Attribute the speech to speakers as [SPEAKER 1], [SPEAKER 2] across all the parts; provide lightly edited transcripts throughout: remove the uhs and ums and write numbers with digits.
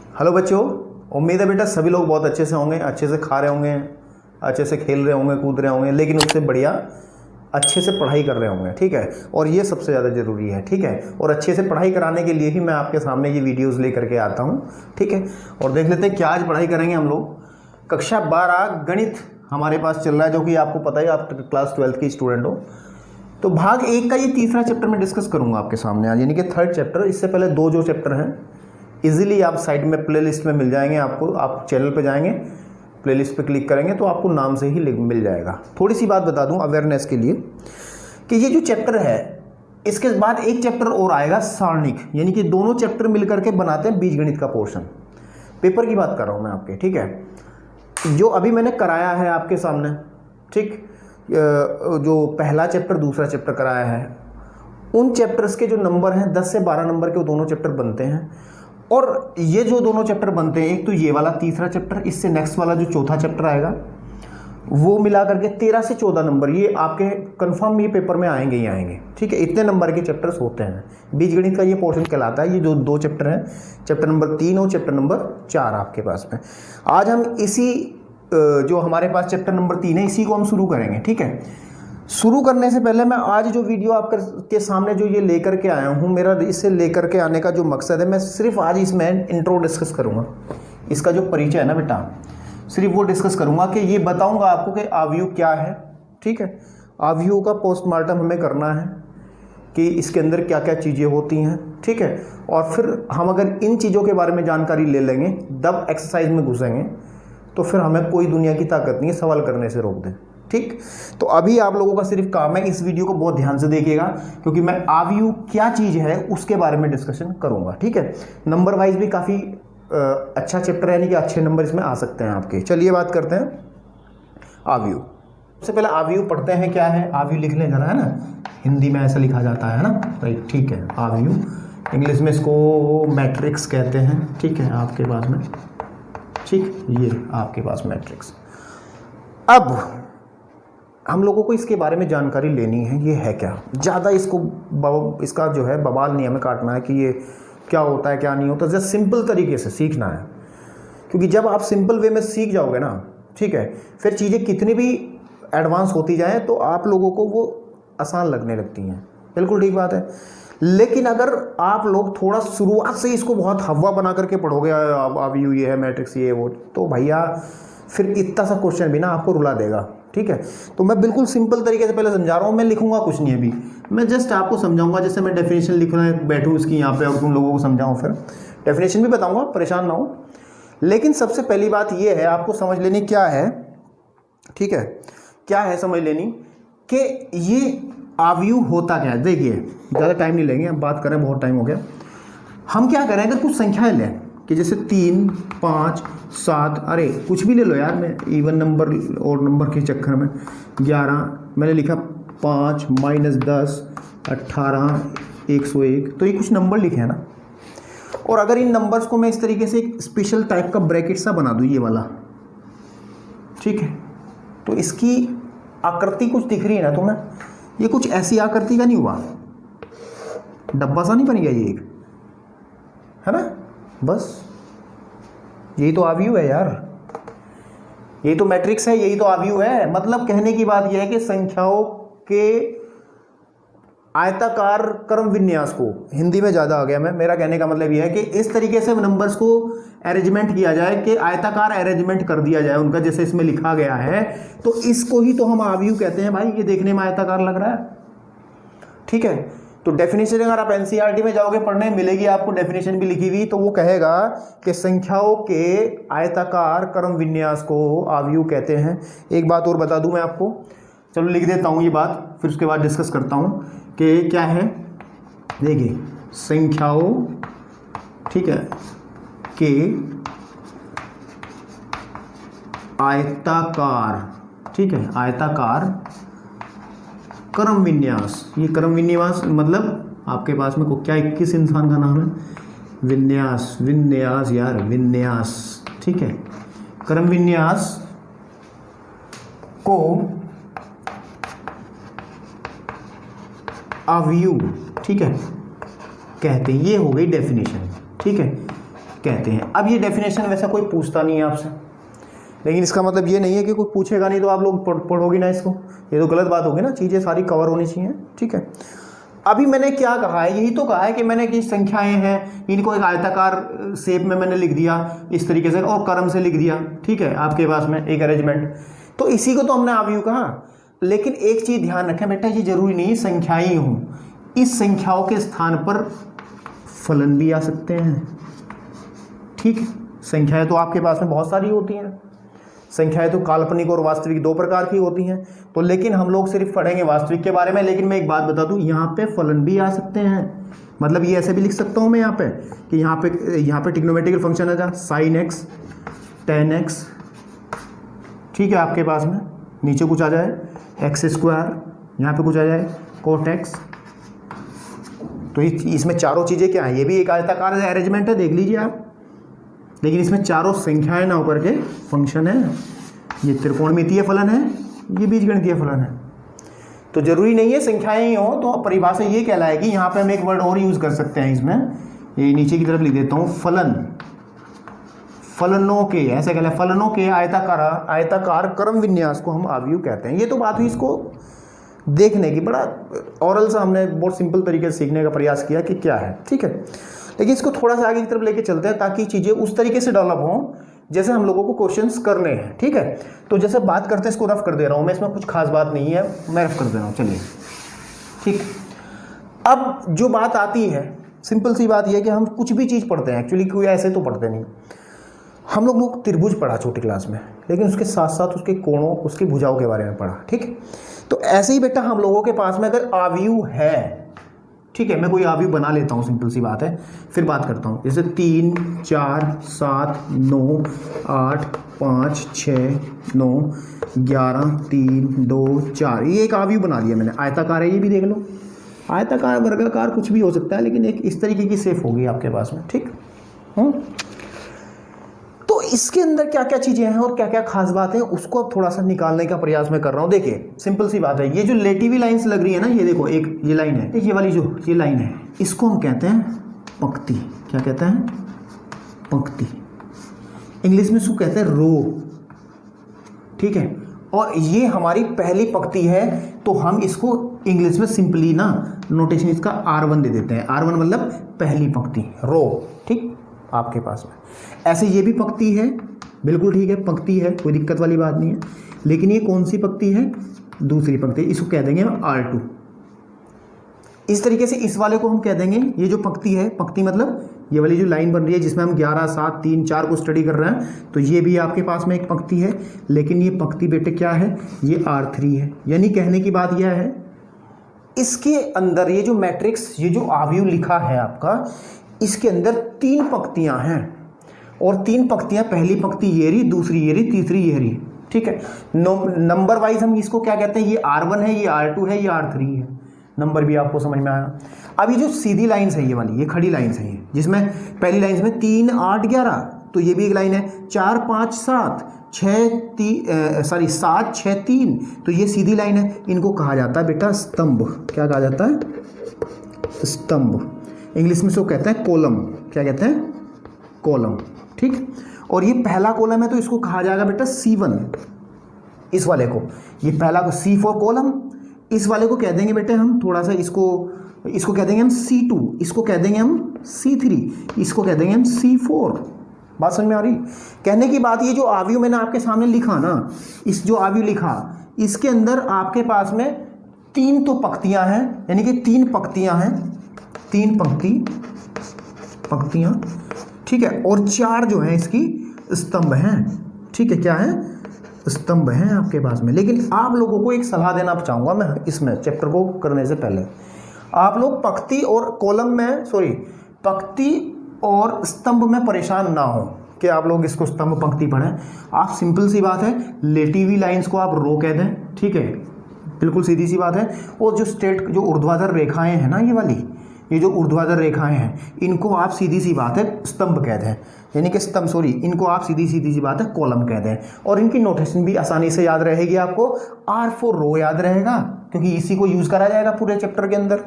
[SPEAKER 1] Hello बच्चों, उम्मीद है बेटा सभी लोग बहुत अच्छे से होंगे, अच्छे से खा रहे होंगे, अच्छे से खेल रहे होंगे, कूद रहे होंगे, लेकिन उससे बढ़िया अच्छे से पढ़ाई कर रहे होंगे। ठीक है, और ये सबसे ज़्यादा ज़रूरी है। ठीक है, और अच्छे से पढ़ाई कराने के लिए ही मैं आपके सामने ये वीडियोस लेकर के आता हूँ। ठीक है, और देख लेते हैं क्या आज पढ़ाई करेंगे हम लोग। कक्षा 12 गणित हमारे पास चल रहा है, जो कि आपको पता है, आप क्लास 12 की स्टूडेंट हो। तो भाग 1 का ये तीसरा चैप्टर मैं डिस्कस करूँगा आपके सामने आज, यानी कि थर्ड चैप्टर। इससे पहले 2 जो चैप्टर हैं इजीली आप साइड में प्लेलिस्ट में मिल जाएंगे आपको। आप चैनल पे जाएंगे, प्लेलिस्ट पे क्लिक करेंगे तो आपको नाम से ही मिल जाएगा। थोड़ी सी बात बता दूं अवेयरनेस के लिए कि ये जो चैप्टर है, इसके बाद एक चैप्टर और आएगा सारणिक, यानी कि दोनों चैप्टर मिलकर के बनाते हैं बीजगणित का पोर्शन। पेपर की बात कर रहा हूँ मैं आपके। ठीक है, जो अभी मैंने कराया है आपके सामने, ठीक, जो पहला चैप्टर दूसरा चैप्टर कराया है, उन चैप्टर्स के जो नंबर हैं 10 से 12 नंबर के वो दोनों चैप्टर बनते हैं। और ये जो दोनों चैप्टर बनते हैं, एक तो ये वाला तीसरा चैप्टर, इससे नेक्स्ट वाला जो चौथा चैप्टर आएगा, वो मिला करके 13 से 14 नंबर ये आपके कंफर्म ये पेपर में आएंगे ही आएंगे। ठीक है, इतने नंबर के चैप्टर्स होते हैं। बीजगणित का ये पोर्शन कहलाता है। ये जो 2 चैप्टर हैं, चैप्टर नंबर 3 और चैप्टर नंबर 4 आपके पास में। आज हम इसी जो हमारे पास चैप्टर नंबर 3 है, इसी को हम शुरू करेंगे। ठीक है, शुरू करने से पहले मैं आज जो वीडियो आपके सामने जो ये लेकर के आया हूँ, मेरा इसे लेकर के आने का जो मकसद है, मैं सिर्फ आज इसमें इंट्रो डिस्कस करूँगा। इसका जो परिचय है ना बेटा, सिर्फ वो डिस्कस करूँगा कि ये बताऊँगा आपको कि आव्यूह क्या है। ठीक है, आव्यूह का पोस्टमार्टम हमें करना है कि इसके अंदर क्या क्या चीज़ें होती हैं। ठीक है, और फिर हम अगर इन चीज़ों के बारे में जानकारी ले लेंगे, तब एक्सरसाइज में घुसेंगे, तो फिर हमें कोई दुनिया की ताकत नहीं है सवाल करने से रोक दे। ठीक, तो अभी आप लोगों का सिर्फ काम है, इस वीडियो को बहुत ध्यान से देखिएगा, क्योंकि मैं आव्यूह क्या चीज़ है उसके बारे में डिस्कशन करूंगा। ठीक है, नंबर वाइज भी काफ़ी अच्छा चैप्टर है, यानी कि अच्छे नंबर इसमें आ सकते हैं आपके। चलिए बात करते हैं आव्यूह। सबसे पहले आव्यूह पढ़ते हैं क्या है। आव्यूह लिख लें जरा, है ना, हिंदी में ऐसा लिखा जाता है ना, राइट। ठीक है, आव्यूह, इंग्लिश में इसको मैट्रिक्स कहते हैं। ठीक है, आपके पास में, ठीक, ये आपके पास मैट्रिक्स। अब हम लोगों को इसके बारे में जानकारी लेनी है, ये है क्या। ज़्यादा इसका जो है बवाल नहीं हमें काटना है कि ये क्या होता है क्या नहीं होता। जस्ट सिंपल तरीके से सीखना है, क्योंकि जब आप सिंपल वे में सीख जाओगे ना, ठीक है, फिर चीज़ें कितनी भी एडवांस होती जाए तो आप लोगों को वो आसान लगने लगती हैं। बिल्कुल ठीक बात है। लेकिन अगर आप लोग थोड़ा शुरुआत से इसको बहुत हवा बना करके पढ़ोगे, आव्यूह ये है, मैट्रिक्स ये वो, तो भैया फिर इतना सा क्वेश्चन भी ना आपको रुला देगा। ठीक है, तो मैं बिल्कुल सिंपल तरीके से पहले समझा रहा हूँ। मैं लिखूंगा कुछ नहीं अभी, मैं जस्ट आपको समझाऊंगा। जैसे मैं डेफिनेशन लिखना बैठूँ इसकी यहाँ पे और तुम लोगों को समझाऊँ, फिर डेफिनेशन भी बताऊंगा, परेशान ना हो। लेकिन सबसे पहली बात ये है, आपको समझ लेनी क्या है। ठीक है, क्या है समझ लेनी कि ये आव्यूह होता क्या है। देखिए, ज़्यादा टाइम नहीं लेंगे, हम बात करें, बहुत टाइम हो गया। हम क्या करें, अगर कुछ संख्याएं लें कि जैसे 3, 5, 7, अरे कुछ भी ले लो यार, मैं इवन नंबर और नंबर के चक्कर में 11 मैंने लिखा, 5 - 10 18 101, तो ये कुछ नंबर लिखे हैं ना। और अगर इन नंबर्स को मैं इस तरीके से एक स्पेशल टाइप का ब्रैकेट सा बना दूँ, ये वाला, ठीक है, तो इसकी आकृति कुछ दिख रही है ना तुम्हें। ये कुछ ऐसी आकृति का नहीं हुआ, डब्बा सा नहीं बन गया ये एक, है ना। बस यही तो आव्यूह है यार, यही तो मैट्रिक्स है, यही तो आव्यूह है। मतलब कहने की बात यह है कि संख्याओं के आयताकार क्रम विन्यास को, हिंदी में ज़्यादा आ गया मैं, मेरा कहने का मतलब यह है कि इस तरीके से नंबर्स को अरेंजमेंट किया जाए कि आयताकार अरेंजमेंट कर दिया जाए उनका, जैसे इसमें लिखा गया है, तो इसको ही तो हम आव्यूह कहते हैं भाई। ये देखने में आयताकार लग रहा है, ठीक है। तो डेफिनेशन अगर आप एनसीईआरटी में जाओगे पढ़ने, मिलेगी आपको डेफिनेशन भी लिखी हुई, तो वो कहेगा कि संख्याओं के आयताकार क्रम विन्यास को आव्यूह कहते हैं। एक बात और बता दूं मैं आपको, चलो लिख देता हूं ये बात, फिर उसके बाद डिस्कस करता हूं कि क्या है। देखिए, संख्याओं, ठीक है, के आयताकार, ठीक है, आयताकार क्रम विन्यास। ये क्रम विन्यास मतलब आपके पास में को क्या, 21 इंसान का नाम है, विन्यास, विन्यास यार, विन्यास, ठीक है, क्रम विन्यास को आव्यूह, ठीक है, कहते हैं। ये हो गई डेफिनेशन, ठीक है। कहते हैं। अब ये डेफिनेशन वैसा कोई पूछता नहीं है आपसे, लेकिन इसका मतलब ये नहीं है कि कोई पूछेगा नहीं तो आप लोग पढ़ोगे ना इसको, ये तो गलत बात होगी ना, चीज़ें सारी कवर होनी चाहिए, ठीक है। अभी मैंने क्या कहा है, यही तो कहा है कि मैंने कि संख्याएं हैं, इनको एक आयताकार शेप में मैंने लिख दिया इस तरीके से और क्रम से लिख दिया, ठीक है, आपके पास में एक अरेंजमेंट, तो इसी को तो हमने आव्यूह कहा। लेकिन एक चीज़ ध्यान रखें बेटा, ये जरूरी नहीं संख्याएं ही हों, इस संख्याओं के स्थान पर फलन भी आ सकते हैं, ठीक है। संख्याएं तो आपके पास में बहुत सारी होती हैं, संख्याएं तो काल्पनिक और वास्तविक दो प्रकार की होती हैं, तो लेकिन हम लोग सिर्फ पढ़ेंगे वास्तविक के बारे में। लेकिन मैं एक बात बता दूं, यहाँ पे फलन भी आ सकते हैं, मतलब ये ऐसे भी लिख सकता हूँ मैं यहाँ पे कि यहाँ पे ट्रिग्नोमेट्रिकल फंक्शन आ जा sin x tan x, ठीक है, आपके पास में नीचे कुछ आ जाए x², यहाँ पे कुछ आ जाए cot x। तो इसमें चारों चीज़ें क्या है, ये भी एक आयताकार अरेंजमेंट है, देख लीजिए आप, लेकिन इसमें चारों संख्याएं ना होकर के फंक्शन है। ये त्रिकोणमितीय फलन है, ये बीजगणितीय फलन है, तो जरूरी नहीं है संख्याएं ही हो। तो परिभाषा ये कहलाएगी, यहाँ पे हम एक वर्ड और यूज़ कर सकते हैं इसमें, ये नीचे की तरफ लिख देता हूँ, फलन, फलनों के, ऐसे कहला फलनों के आयताकार क्रम विन्यास को हम आव्यूह कहते हैं। ये तो बात हुई इसको देखने की, बड़ा ऑरल सा हमने बहुत सिंपल तरीके से सीखने का प्रयास किया कि क्या है, ठीक है। लेकिन इसको थोड़ा सा आगे की तरफ लेके चलते हैं ताकि चीज़ें उस तरीके से डेवलप हों जैसे हम लोगों को क्वेश्चंस करने हैं, ठीक है। तो जैसे बात करते हैं, इसको रफ कर दे रहा हूँ मैं, इसमें कुछ खास बात नहीं है, मैं रफ कर दे रहा हूँ, चलिए, ठीक। अब जो बात आती है, सिंपल सी बात यह है कि हम कुछ भी चीज़ पढ़ते हैं, एक्चुअली कोई ऐसे तो पढ़ते नहीं, हम लोग त्रिभुज पढ़ा छोटी क्लास में, लेकिन उसके साथ साथ उसके कोणों, उसकी भुजाओं के बारे में पढ़ा, ठीक। तो ऐसे ही बेटा हम लोगों के पास में अगर आव्यूह है, ठीक है, मैं कोई आव्यूह बना लेता हूँ, सिंपल सी बात है, फिर बात करता हूँ। जैसे 3 4 7 9 8 5 6 9 11 3 2 4, ये एक आव्यूह बना दिया मैंने, आयताकार है, ये भी देख लो, आयताकार वर्गाकार कुछ भी हो सकता है, लेकिन एक इस तरीके की शेप होगी आपके पास में, ठीक। तो इसके अंदर क्या क्या चीज़ें हैं और क्या क्या खास बात है, उसको अब थोड़ा सा निकालने का प्रयास मैं कर रहा हूँ। देखिए सिंपल सी बात है, ये जो लेटी हुई लाइन्स लग रही है ना, ये देखो, एक ये लाइन है, ये वाली जो ये लाइन है, इसको हम कहते हैं पंक्ति। क्या कहते हैं? पंक्ति। इंग्लिश में इसको कहते हैं रो, ठीक है। और ये हमारी पहली पंक्ति है, तो हम इसको इंग्लिश में सिंपली ना नोटेशन इसका R1 दे देते हैं। R1 मतलब पहली पंक्ति, रो, ठीक, आपके पास में। ऐसे ये भी पंक्ति है, बिल्कुल ठीक है, पंक्ति है, कोई दिक्कत वाली बात नहीं है। लेकिन ये कौन सी पंक्ति है? दूसरी पंक्ति, इसको कह देंगे R2। इस तरीके से इस वाले को हम कह देंगे, ये जो पंक्ति है, पंक्ति मतलब ये वाली जो लाइन बन रही है जिसमें हम 11 7 3 4 को स्टडी कर रहे हैं, तो ये भी आपके पास में एक पंक्ति है। लेकिन ये पंक्ति बेटे क्या है? ये R3 है। यानी कहने की बात यह है, इसके अंदर ये जो मैट्रिक्स, ये जो आव्यूह लिखा है आपका, इसके अंदर 3 पंक्तियां हैं, और 3 पंक्तियां, पहली पंक्ति ये रही, दूसरी ये रही, तीसरी ये रही, ठीक है। नंबर वाइज हम इसको क्या कहते हैं? ये R1 है, ये R2 है, ये R3 है। नंबर भी आपको समझ में आया। अब ये जो सीधी लाइन्स है, ये वाली, ये खड़ी लाइन्स है, ये जिसमें पहली लाइन में 3 8 11, तो ये भी एक लाइन है। 4 5 7 7 6 3, तो ये सीधी लाइन है। इनको कहा जाता है बेटा स्तंभ। क्या कहा जाता है? स्तंभ। इंग्लिश में इसको कहते हैं कॉलम। क्या कहते हैं? कॉलम, ठीक। और ये पहला कॉलम है, तो इसको कहा जाएगा बेटा C1। इस वाले को, ये पहला को C4 कॉलम, इस वाले को कह देंगे बेटे हम थोड़ा सा, इसको कह देंगे हम C2, इसको कह देंगे हम C3, इसको कह देंगे हम C4। बात समझ में आ रही? कहने की बात, ये जो आव्यूह मैंने आपके सामने लिखा ना, इस जो आव्यूह लिखा, इसके अंदर आपके पास में 3 तो पंक्तियां हैं, यानी कि 3 पंक्तियां हैं, 3 पंक्तियां, ठीक है। और 4 जो हैं इसकी स्तंभ हैं, ठीक है। क्या है? स्तंभ हैं आपके पास में। लेकिन आप लोगों को एक सलाह देना चाहूँगा मैं, इसमें चैप्टर को करने से पहले आप लोग पंक्ति और कॉलम में, पंक्ति और स्तंभ में परेशान ना हो कि आप लोग इसको स्तंभ पंक्ति पढ़ें। आप सिंपल सी बात है, लेटी हुई लाइन्स को आप रो कह दें, ठीक है, बिल्कुल सीधी सी बात है। और जो ऊर्ध्वाधर रेखाएं हैं ना, ये वाली, ये जो ऊर्ध्वाधर रेखाएं हैं, इनको आप सीधी सी बात है स्तंभ कह दें, यानी कि स्तंभ, इनको आप सीधी सी बात है कॉलम कह दें। और इनकी नोटेशन भी आसानी से याद रहेगी आपको। R4 रो याद रहेगा, क्योंकि इसी को यूज़ करा जाएगा पूरे चैप्टर के अंदर,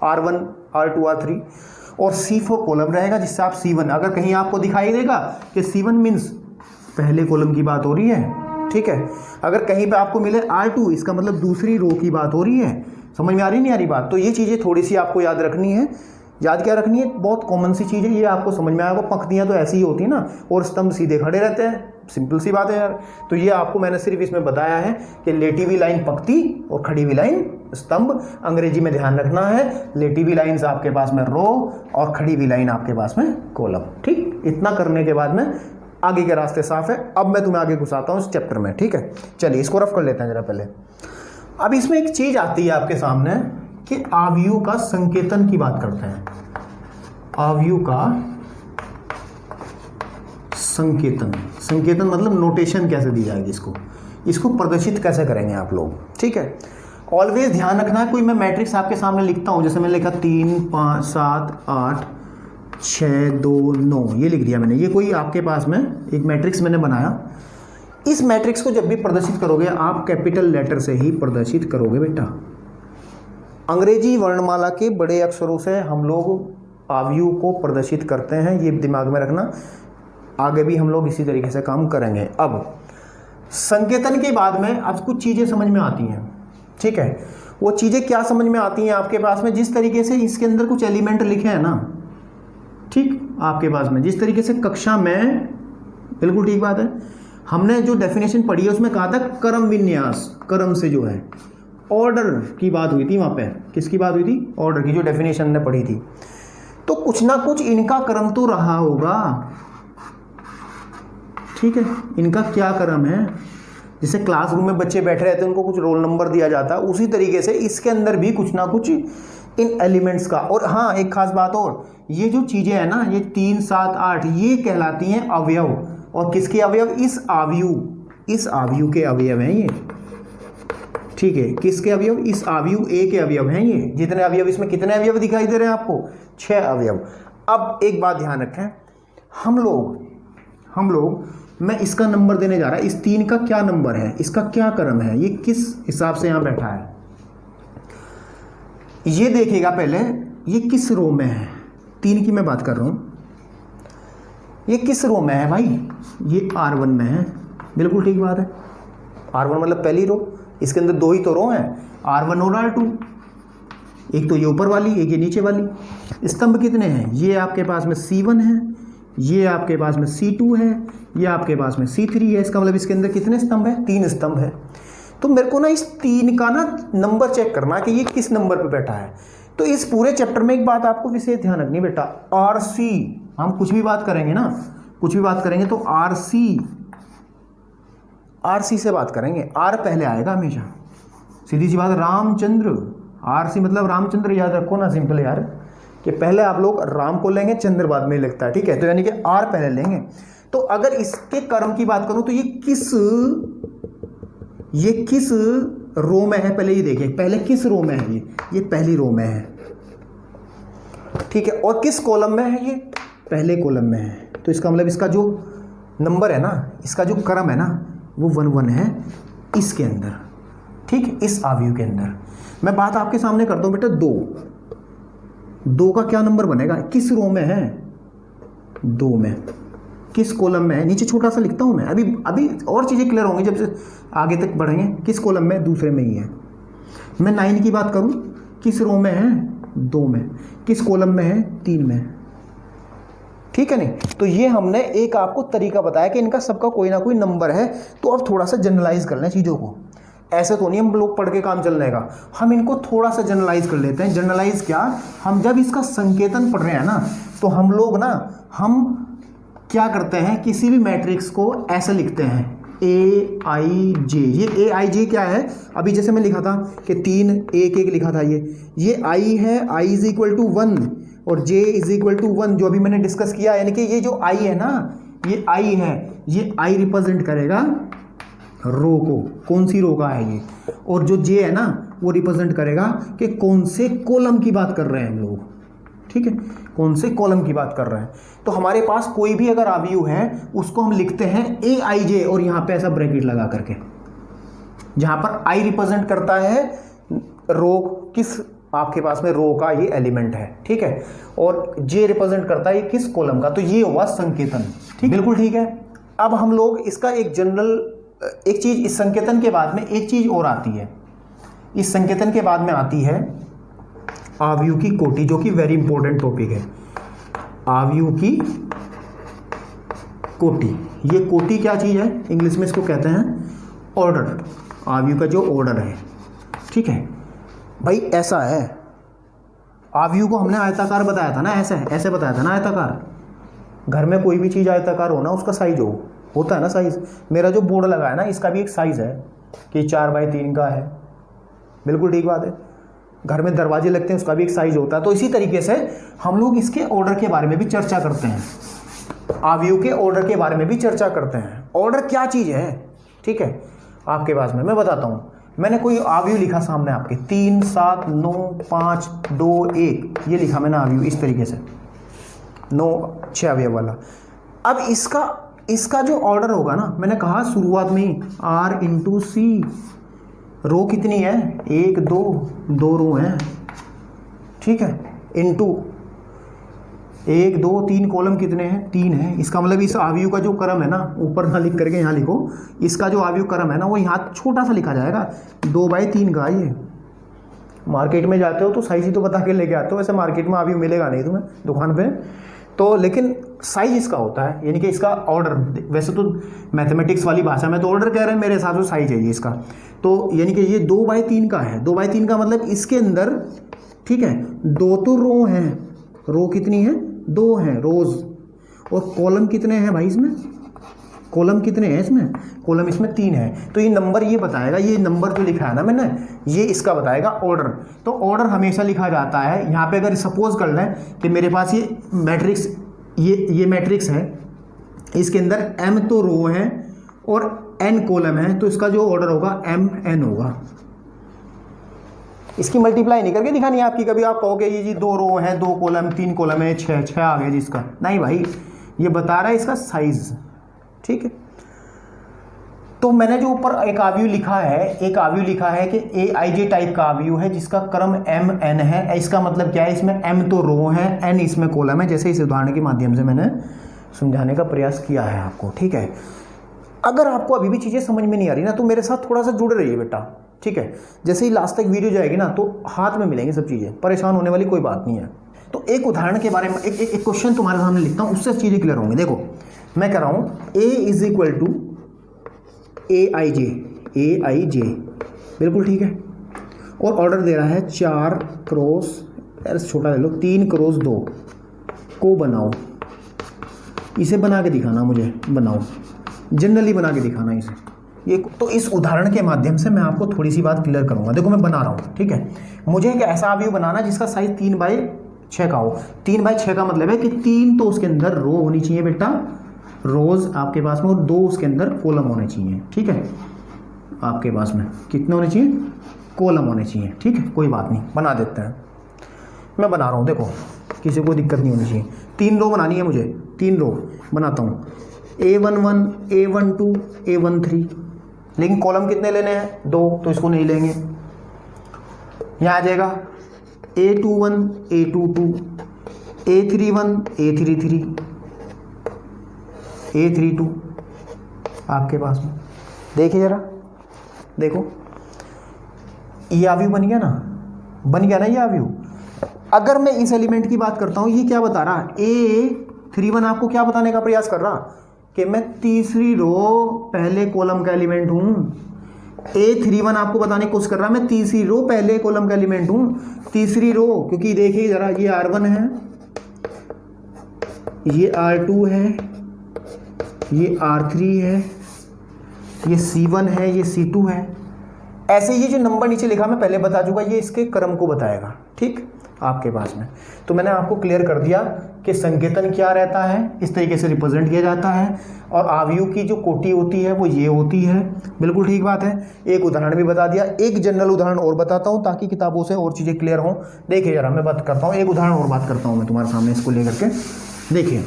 [SPEAKER 1] R1 R2 R3। और C4 कॉलम रहेगा, जिससे आप C1, अगर कहीं आपको दिखाई देगा कि C1 मीन्स पहले कॉलम की बात हो रही है, ठीक है। अगर कहीं पे आपको मिले R2, इसका मतलब दूसरी रो की बात हो रही है। समझ में आ रही नहीं आ रही बात? तो ये चीज़ें थोड़ी सी आपको याद रखनी है। याद क्या रखनी है? बहुत कॉमन सी चीज़ है, ये आपको समझ में आएगा। पंक्तियाँ तो ऐसी ही होती है ना, और स्तंभ सीधे खड़े रहते हैं, सिंपल सी बात है यार। तो ये आपको मैंने सिर्फ इसमें बताया है कि लेटी हुई लाइन पंक्ति और खड़ी हुई लाइन स्तंभ। अंग्रेजी में ध्यान रखना है, लेटी हुई लाइन्स आपके पास में रो और खड़ी हुई लाइन आपके पास में कॉलम। ठीक, इतना करने के बाद में आगे के रास्ते साफ है। अब मैं तुम्हें आगे घुसाता हूँ इस चैप्टर में, ठीक है। चलिए इसको रफ कर लेते हैं जरा पहले। अब इसमें एक चीज आती है आपके सामने कि आव्यूह का संकेतन की बात करते हैं। आव्यूह का संकेतन, संकेतन मतलब नोटेशन कैसे दी जाएगी, इसको प्रदर्शित कैसे करेंगे आप लोग, ठीक है। ऑलवेज ध्यान रखना है, कोई मैं मैट्रिक्स आपके सामने लिखता हूं, जैसे मैंने लिखा 3 5 7 8 6 2 9, ये लिख दिया मैंने। ये कोई आपके पास में एक मैट्रिक्स मैंने बनाया। इस मैट्रिक्स को जब भी प्रदर्शित करोगे आप कैपिटल लेटर से ही प्रदर्शित करोगे बेटा। अंग्रेजी वर्णमाला के बड़े अक्षरों से हम लोग आव्यूह को प्रदर्शित करते हैं, ये दिमाग में रखना। आगे भी हम लोग इसी तरीके से काम करेंगे। अब संकेतन के बाद में अब कुछ चीज़ें समझ में आती हैं, ठीक है। वो चीज़ें क्या समझ में आती हैं आपके पास में? जिस तरीके से इसके अंदर कुछ एलिमेंट लिखे हैं ना, ठीक, आपके पास में जिस तरीके से कक्षा में, बिल्कुल ठीक बात है। हमने जो डेफिनेशन पढ़ी है उसमें कहा था क्रम विन्यास, क्रम से जो है ऑर्डर की बात हुई थी। वहाँ पे किसकी बात हुई थी? ऑर्डर की, जो डेफिनेशन ने पढ़ी थी। तो कुछ ना कुछ इनका क्रम तो रहा होगा, ठीक है। इनका क्या क्रम है? जैसे क्लासरूम में बच्चे बैठे रहते हैं, उनको कुछ रोल नंबर दिया जाता है, उसी तरीके से इसके अंदर भी कुछ ना कुछ इन एलिमेंट्स का। और हाँ, एक खास बात और, ये जो चीज़ें हैं ना, ये 3 7 8 ये कहलाती हैं अवयव। और किसके अवयव? इस आव्यूह के अवयव हैं ये, ठीक है। किसके अवयव? इस आव्यूह ए के अवयव हैं ये। जितने अवयव, इसमें कितने अवयव दिखाई दे रहे हैं आपको? 6 अवयव। अब एक बात ध्यान रखें, हम लोग मैं इसका नंबर देने जा रहा है। इस 3 का क्या नंबर है, इसका क्या क्रम है, ये किस हिसाब से यहां बैठा है, ये देखिएगा पहले। ये किस रो में है? 3 की मैं बात कर रहा हूं। ये किस रो में है भाई? ये R1 में है, बिल्कुल ठीक बात है। R1 मतलब पहली रो। इसके अंदर 2 ही तो रो हैं, R1 और R2। एक तो ये ऊपर वाली, एक ये नीचे वाली। स्तंभ कितने हैं? ये आपके पास में C1 है, ये आपके पास में C2 है, ये आपके पास में C3 है। इसका मतलब इसके अंदर कितने स्तंभ है? 3 स्तंभ है। तो मेरे को ना इस 3 का ना नंबर चेक करना कि ये किस नंबर पे बैठा है। तो इस पूरे चैप्टर में एक बात आपको विशेष ध्यान रखनी बेटा, RC, हम कुछ भी बात करेंगे ना, कुछ भी बात करेंगे तो RC से बात करेंगे। R पहले आएगा हमेशा, सीधी सी बात। रामचंद्र, RC मतलब रामचंद्र, याद रखो ना, सिंपल यार, कि पहले आप लोग राम को लेंगे, चंद्र बाद में लगता है, ठीक है। तो यानी कि R पहले लेंगे। तो अगर इसके क्रम की बात करूं तो ये किस रो में है, पहले ये देखिए, पहले किस रो में है? ये पहली रो में है, ठीक है। और किस कॉलम में है? ये पहले कॉलम में है। तो इसका मतलब इसका जो नंबर है ना, इसका जो क्रम है ना, वो 1 1 है इसके अंदर, ठीक है, इस आव्यूह के अंदर। मैं बात आपके सामने करता हूं बेटा। 2 का क्या नंबर बनेगा? किस रो में है? 2 में। किस कॉलम में है? नीचे छोटा सा लिखता हूं मैं, अभी और चीजें क्लियर होंगी जब से आगे तक बढ़ेंगे। किस कॉलम में? दूसरे में ही है। मैं 9 की बात करूं, किस रो में है? 2 में। किस कॉलम में है? 3 में, ठीक है। नहीं तो ये हमने एक आपको तरीका बताया कि इनका सबका कोई ना कोई नंबर है। तो अब थोड़ा सा जनरलाइज कर लें चीज़ों को। ऐसे तो नहीं हम लोग पढ़ के काम चलने का, हम इनको थोड़ा सा जनरलाइज कर लेते हैं। जनरलाइज क्या? हम जब इसका संकेतन पढ़ रहे हैं ना, तो हम लोग ना, हम क्या करते हैं, किसी भी मैट्रिक्स को ऐसे लिखते हैं AIJ। ये AIJ क्या है? अभी जैसे मैं लिखा था कि 3 1 1 लिखा था, ये I है, I इज इक्वल टू 1 और J इज इक्वल टू 1, जो अभी मैंने डिस्कस किया। यानी कि ये जो I है ना, ये I है, ये I रिप्रेजेंट करेगा रो को, कौन सी रो का है ये, और जो J है ना, वो रिप्रेजेंट करेगा कि कौन से कॉलम की बात कर रहे हैं हम लोग, ठीक है, कौन से कॉलम की बात कर रहे हैं। तो हमारे पास कोई भी अगर आव्यूह है, उसको हम लिखते हैं AIJ, और यहाँ पे ऐसा ब्रैकेट लगा करके, जहां पर I रिप्रेजेंट करता है रो, किस आपके पास में रो का ये एलिमेंट है, ठीक है। और जे रिप्रेजेंट करता है किस कॉलम का, तो ये हुआ संकेतन, ठीक, बिल्कुल ठीक है। अब हम लोग इसका एक जनरल एक चीज, इस संकेतन के बाद में एक चीज और आती है, इस संकेतन के बाद में आती है आव्यूह की कोटि, जो कि वेरी इंपॉर्टेंट टॉपिक है। आव्यूह की कोटि, ये कोटि क्या चीज है, इंग्लिश में इसको कहते हैं ऑर्डर, आव्यूह का जो ऑर्डर है, ठीक है भाई। ऐसा है, आव्यूह को हमने आयताकार बताया था ना, ऐसे बताया था ना आयताकार। घर में कोई भी चीज़ आयताकार हो ना, उसका साइज होता है ना साइज। मेरा जो बोर्ड लगा है ना, इसका भी एक साइज है कि 4x3 का है, बिल्कुल ठीक बात है। घर में दरवाजे लगते हैं, उसका भी एक साइज होता है। तो इसी तरीके से हम लोग इसके ऑर्डर के बारे में भी चर्चा करते हैं, आव्यूह के ऑर्डर के बारे में भी चर्चा करते हैं। ऑर्डर क्या चीज़ है, ठीक है, आपके पास में मैं बताता हूँ। मैंने कोई आव्यूह लिखा सामने आपके, 3 7 9 5 2 1, ये लिखा मैंने आव्यूह इस तरीके से, 9 6 अवयव वाला। अब इसका जो ऑर्डर होगा ना, मैंने कहा शुरुआत में ही R × C, रो कितनी है, 1 2 रो हैं, ठीक है, इनटू 1 2 3 कॉलम कितने हैं, 3 है। इसका मतलब इस आव्यूह का जो क्रम है ना, ऊपर ना लिख करके यहाँ लिखो, इसका जो आव्यूह क्रम है ना, वो यहाँ छोटा सा लिखा जाएगा, 2x3 का। ये मार्केट में जाते हो तो साइज ही तो बता के लेके आते हो, वैसे मार्केट में आव्यूह मिलेगा नहीं तुम्हें दुकान पे, तो लेकिन साइज इसका होता है, यानी कि इसका ऑर्डर। वैसे तो मैथमेटिक्स वाली भाषा में तो ऑर्डर कह रहे हैं, मेरे हिसाब से साइज है ये इसका। तो यानी कि ये 2x3 का है। 2x3 का मतलब इसके अंदर, ठीक है, 2 तो रो हैं, रो कितनी है, 2 हैं रोज। और कॉलम कितने हैं भाई इसमें, कॉलम कितने हैं इसमें, कॉलम इसमें 3 है। तो ये नंबर ये बताएगा, ये नंबर जो लिखा है ना मैंने, ये इसका बताएगा ऑर्डर। तो ऑर्डर हमेशा लिखा जाता है यहाँ पे। अगर सपोज कर लें कि मेरे पास ये मैट्रिक्स, ये मैट्रिक्स है, इसके अंदर m तो रो है और n कॉलम है, तो इसका जो ऑर्डर होगा mn होगा। इसकी मल्टीप्लाई नहीं करके दिखानी है आपकी। कभी आप कहोगे ये जी 2 रो है, 2 कॉलम, 3 कॉलम है, 6 आ गया जिसका, नहीं भाई, ये बता रहा है इसका साइज, ठीक है। तो मैंने जो ऊपर एक आव्यूह लिखा है, कि AIJ टाइप का आव्यूह है जिसका क्रम MN है। इसका मतलब क्या है, इसमें M तो रो है, N इसमें कॉलम है, जैसे इस उदाहरण के माध्यम से मैंने समझाने का प्रयास किया है आपको, ठीक है। अगर आपको अभी भी चीज़ें समझ में नहीं आ रही ना, तो मेरे साथ थोड़ा सा जुड़े रहिए बेटा, ठीक है। जैसे ही लास्ट तक वीडियो जाएगी ना, तो हाथ में मिलेंगी सब चीज़ें, परेशान होने वाली कोई बात नहीं है। तो एक उदाहरण के बारे में एक क्वेश्चन तुम्हारे सामने लिखता हूँ, उससे चीज़ें क्लियर होंगी। देखो मैं कह रहा हूँ A = AIJ, बिल्कुल ठीक है। और ऑर्डर दे रहा है 4 × छोटा ले लो, 3 × 2 को बनाओ। इसे बना के दिखाना मुझे, बनाओ, जनरली बना के दिखाना इसे। ये तो इस उदाहरण के माध्यम से मैं आपको थोड़ी सी बात क्लियर करूंगा। देखो मैं बना रहा हूँ, ठीक है। मुझे एक ऐसा आव्यूह बनाना जिसका साइज 3/6 का हो। 3/6 का मतलब है कि 3 तो उसके अंदर रो होनी चाहिए बेटा, रोज आपके पास में, और 2 उसके अंदर कॉलम होने चाहिए, ठीक है। आपके पास में कितने होने चाहिए, कॉलम होने चाहिए, ठीक है। कोई बात नहीं, बना देते हैं। मैं बना रहा हूँ, देखो किसी को दिक्कत नहीं होनी चाहिए। 3 रो बनानी है मुझे, 3 रो बनाता हूँ, A11 A12 A13, लेकिन कॉलम कितने लेने हैं, 2, तो इसको नहीं लेंगे। यहाँ आ जाएगा A21 A22 A31 A33 A32 आपके पास में। देखिए जरा, देखो ये आव्यूह बन गया ना, ये आव्यूह। अगर मैं इस एलिमेंट की बात करता हूँ, ये क्या बता रहा, A31 आपको क्या बताने का प्रयास कर रहा, कि मैं तीसरी रो पहले कॉलम का एलिमेंट हूँ। A31 आपको बताने की कोशिश कर रहा, मैं तीसरी रो पहले कॉलम का एलिमेंट हूँ। तीसरी रो, क्योंकि देखिए जरा, ये R1 है, ये R2 है, ये R3 है, ये C1 है, ये C2 है। ऐसे ये जो नंबर नीचे लिखा मैं पहले बता चुका, ये इसके क्रम को बताएगा, ठीक, आपके पास में। तो मैंने आपको क्लियर कर दिया कि संकेतन क्या रहता है, इस तरीके से रिप्रेजेंट किया जाता है, और आव्यूह की जो कोटि होती है वो ये होती है, बिल्कुल ठीक बात है। एक उदाहरण भी बता दिया, एक जनरल उदाहरण और बताता हूँ ताकि किताबों से और चीज़ें क्लियर हों। देखिए जरा, मैं बात करता हूँ, एक उदाहरण और बात करता हूँ मैं तुम्हारे सामने इसको लेकर के। देखिए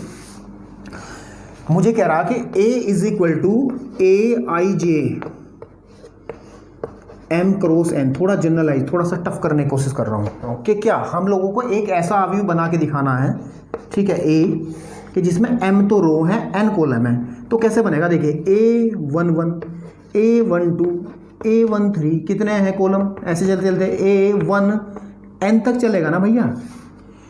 [SPEAKER 1] मुझे कह रहा कि A = AIJ, m cross n, थोड़ा जनरलाइज, थोड़ा सा टफ करने की कोशिश कर रहा हूँ कि क्या हम लोगों को एक ऐसा अवयव बना के दिखाना है, ठीक है, a, कि जिसमें m तो रो है, n कॉलम है। तो कैसे बनेगा, देखिए A11, A12, A13 कितने हैं कॉलम, ऐसे चलते चलते A1 n तक चलेगा ना भैया,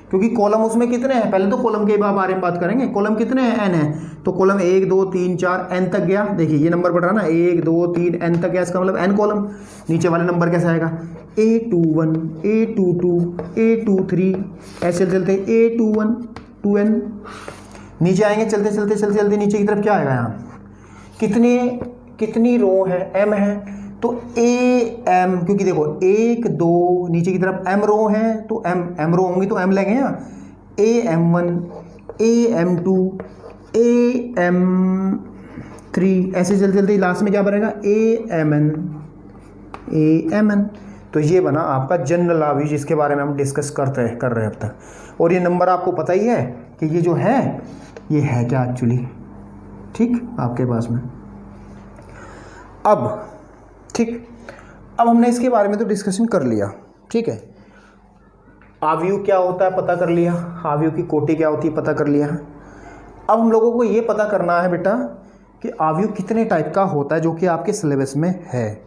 [SPEAKER 1] क्योंकि कॉलम उसमें कितने हैं, पहले तो कॉलम के बारे में बात करेंगे, कॉलम कितने हैं, n है, तो कॉलम 1 2 3 4 n तक गया। देखिए ये नंबर बढ़ रहा ना, 1 2 3 n तक गया, इसका मतलब n कॉलम। नीचे वाले नंबर कैसे आएगा, A21, A22, A23, ऐसे चलते चलते A21 2n। नीचे आएंगे चलते चलते चलते चलते नीचे की तरफ क्या आएगा, यहाँ कितनी रो है, m है, तो am, क्योंकि देखो 1 2 नीचे की तरफ m रो है, तो m रो होंगी तो m लेंगे यहाँ, am1, am2, am3, ऐसे चलते चलते लास्ट में क्या बनेगा, amn। तो ये बना आपका जनरल अवयव जिसके बारे में हम डिस्कस कर रहे हैं अब तक। और ये नंबर आपको पता ही है कि ये जो है ये है क्या एक्चुअली, ठीक, आपके पास में। अब ठीक, अब हमने इसके बारे में तो डिस्कशन कर लिया, ठीक है, अवयव क्या होता है पता कर लिया, अवयव की कोटि क्या होती है पता कर लिया। अब हम लोगों को ये पता करना है बेटा कि अवयव कितने टाइप का होता है, जो कि आपके सिलेबस में है,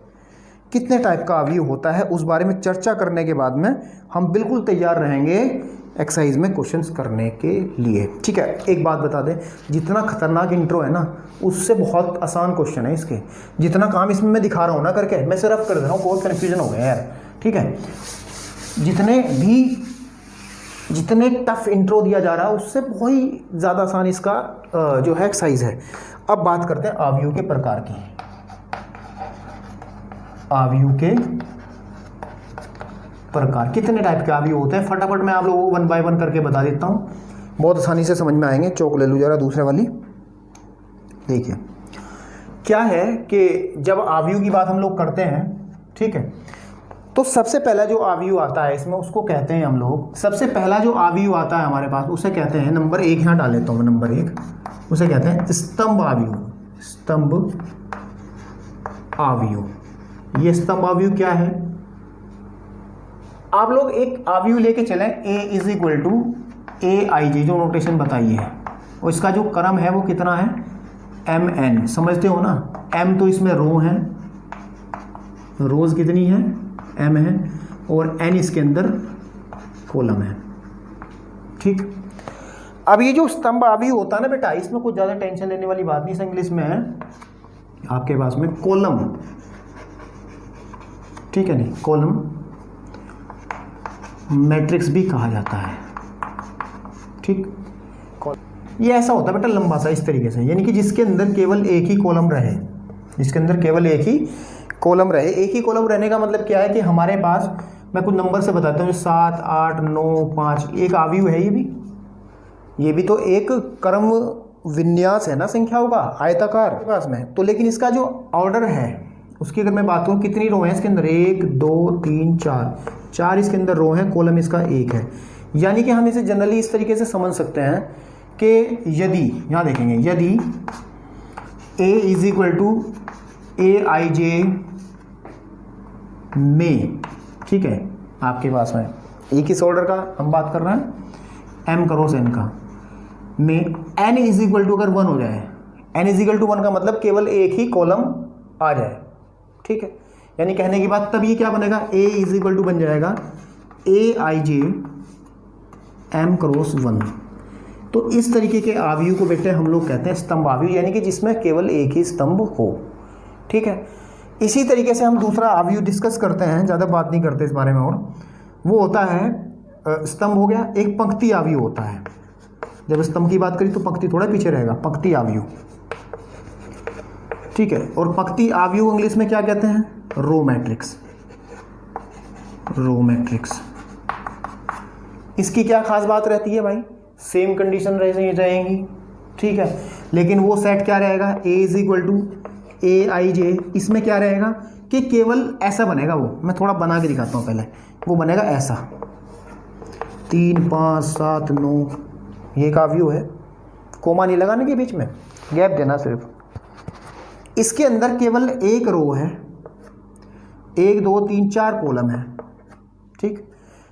[SPEAKER 1] कितने टाइप का अवयव होता है, उस बारे में चर्चा करने के बाद में हम बिल्कुल तैयार रहेंगे एक्सरसाइज में क्वेश्चंस करने के लिए, ठीक है। एक बात बता दें, जितना खतरनाक इंट्रो है ना, उससे बहुत आसान क्वेश्चन है इसके। जितना काम इसमें मैं दिखा रहा हूँ ना करके, मैं सिर्फ कर दे रहा हूँ, बहुत कन्फ्यूजन हो गया यार, ठीक है। जितने टफ इंट्रो दिया जा रहा है उससे बहुत ही ज़्यादा आसान इसका जो है एक्सरसाइज है। अब बात करते हैं अवयव के प्रकार की। अवयव के प्रकार, कितने टाइप के अवयव होते हैं, फटाफट मैं आप लोगों को 1 बाय 1 करके बता देता हूँ, बहुत आसानी से समझ में आएंगे। चौक ले लूँ जरा दूसरे वाली। देखिए क्या है कि जब अवयव की बात हम लोग करते हैं, ठीक है, तो सबसे पहला जो अवयव आता है इसमें उसको कहते हैं हम लोग, सबसे पहला जो अवयव आता है हमारे पास उसे कहते हैं, नंबर 1 यहाँ डाल लेता हूँ मैं, नंबर 1, उसे कहते हैं स्तंभ अवयव। स्तंभ अवयव, ये स्तंभ अवयव क्या है, आप लोग एक अवयव लेके चलें A is equal to AIJ, जो नोटेशन बताई है, और इसका जो क्रम है वो कितना है, MN, समझते हो ना। M तो इसमें रो है, रोज कितनी है, M है, और N इसके अंदर कॉलम है, ठीक। अब ये जो स्तंभ अवयव होता है ना बेटा, इसमें कुछ ज़्यादा टेंशन लेने वाली बात नहीं, इंग्लिश में है आपके पास में कॉलम, ठीक है, नहीं कॉलम मैट्रिक्स भी कहा जाता है, ठीक। ये ऐसा होता है बेटा लंबा सा, इस तरीके से, यानी कि जिसके अंदर केवल एक ही कॉलम रहे, जिसके अंदर केवल एक ही कॉलम रहे। एक ही कॉलम रहने का मतलब क्या है कि हमारे पास, मैं कुछ नंबर से बताता हूँ, 7 8 9 5, एक अवयव है ये भी तो एक क्रम विन्यास है ना संख्याओं का, आयताकार पास में तो। लेकिन इसका जो ऑर्डर है उसकी अगर मैं बात करूँ, कितनी रो है इसके अंदर, 1 2 3 4 इसके अंदर रो है, कॉलम इसका 1 है। यानी कि हम इसे जनरली इस तरीके से समझ सकते हैं कि यदि, यहाँ देखेंगे, यदि A is equal to AIJ में, ठीक है, आपके पास में एक इस ऑर्डर का हम बात कर रहे हैं, M क्रॉस N का, में N इज इक्वल टू अगर 1 हो जाए, N इज इक्वल टू 1 का मतलब केवल एक ही कॉलम आ जाए, ठीक है। यानी कहने की बात, तब ये क्या बनेगा, A इज इक्वल टू बन जाएगा AIJ M क्रॉस 1। तो इस तरीके के अवयव को बेटे हम लोग कहते हैं स्तंभ अवयव, यानी कि जिसमें केवल एक ही स्तंभ हो, ठीक है। इसी तरीके से हम दूसरा अवयव डिस्कस करते हैं, ज़्यादा बात नहीं करते इस बारे में, और वो होता है स्तंभ हो गया, एक पंक्ति अवयव होता है। जब स्तंभ की बात करी तो पंक्ति थोड़ा पीछे रहेगा, पंक्ति अवयव, ठीक है। और पंक्ति अवयव इंग्लिश में क्या कहते हैं, रो मैट्रिक्स। रो मैट्रिक्स, इसकी क्या खास बात रहती है भाई, सेम कंडीशन रहेंगी, ठीक है। लेकिन वो सेट क्या रहेगा, A is equal to AIJ, इसमें क्या रहेगा कि केवल ऐसा बनेगा, वो मैं थोड़ा बना के दिखाता हूँ पहले, वो बनेगा ऐसा 3 5 7 9, ये एक अवयव है, कोमा नहीं लगाने के बीच में, गैप देना सिर्फ। इसके अंदर केवल एक रो है 1 2 3 4 कॉलम है, ठीक।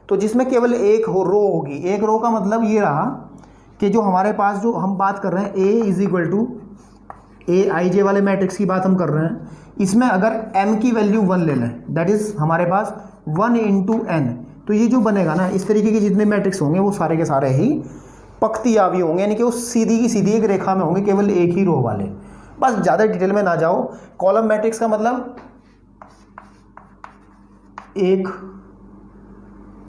[SPEAKER 1] तो जिसमें केवल एक रो होगी, एक रो का मतलब ये रहा कि जो हमारे पास जो हम बात कर रहे हैं A is equal to AIJ वाले मैट्रिक्स की बात हम कर रहे हैं, इसमें अगर m की वैल्यू 1 ले लें, दैट इज हमारे पास 1 × n, तो ये जो बनेगा ना, इस तरीके के जितने मैट्रिक्स होंगे वो सारे के सारे ही पक्ति आवी होंगे, यानी कि वो सीधी की सीधी एक रेखा में होंगे, केवल एक ही रो वाले। बस ज़्यादा डिटेल में ना जाओ। कॉलम मैट्रिक्स का मतलब एक